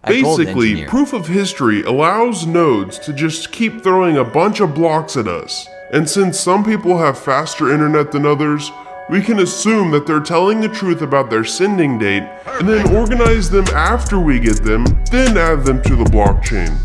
Basically, proof of history allows nodes to just keep throwing a bunch of blocks at us. And since some people have faster internet than others, we can assume that they're telling the truth about their sending date and then organize them after we get them, then add them to the blockchain.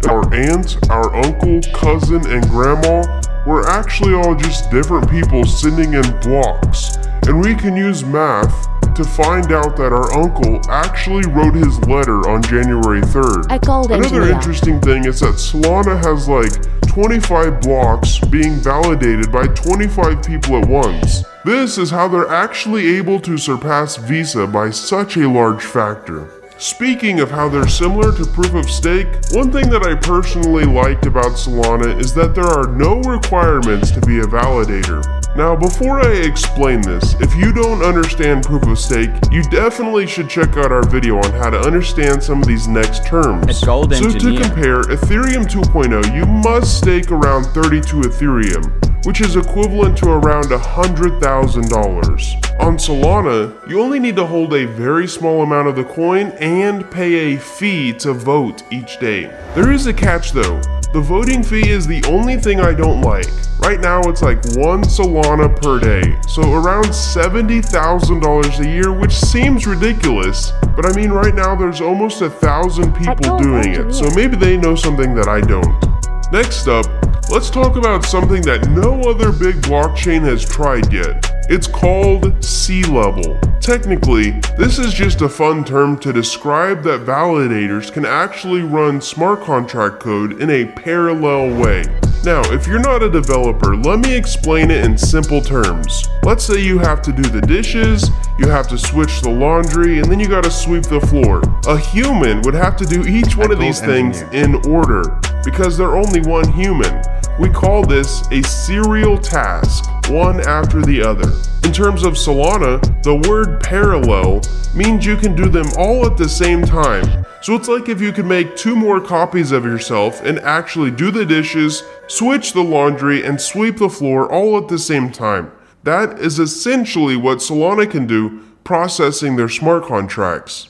Our aunt, our uncle, cousin, and grandma were actually all just different people sending in blocks, and we can use math to find out that our uncle actually wrote his letter on January 3rd. Another interesting thing is that Solana has like 25 blocks being validated by 25 people at once. This is how they're actually able to surpass Visa by such a large factor. Speaking of how they're similar to proof of stake, one thing that I personally liked about Solana is that there are no requirements to be a validator. Now, before I explain this, if you don't understand proof of stake, you definitely should check out our video on how to understand some of these next terms. So to compare, Ethereum 2.0, you must stake around 32 Ethereum, which is equivalent to around $100,000. On Solana, you only need to hold a very small amount of the coin and pay a fee to vote each day. There is a catch though. The voting fee is the only thing I don't like. Right now it's like 1 Solana per day, so around $70,000 a year, which seems ridiculous, but I mean right now there's almost 1,000 people doing it, so maybe they know something that I don't. Next up, let's talk about something that no other big blockchain has tried yet. It's called sea level. Technically, this is just a fun term to describe that validators can actually run smart contract code in a parallel way. Now, if you're not a developer, let me explain it in simple terms. Let's say you have to do the dishes, you have to switch the laundry, and then you gotta sweep the floor. A human would have to do each one of these things in order, because they're only one human. We call this a serial task, one after the other. In terms of Solana, the word parallel means you can do them all at the same time. So it's like if you could make 2 more copies of yourself and actually do the dishes, switch the laundry, and sweep the floor all at the same time. That is essentially what Solana can do processing their smart contracts.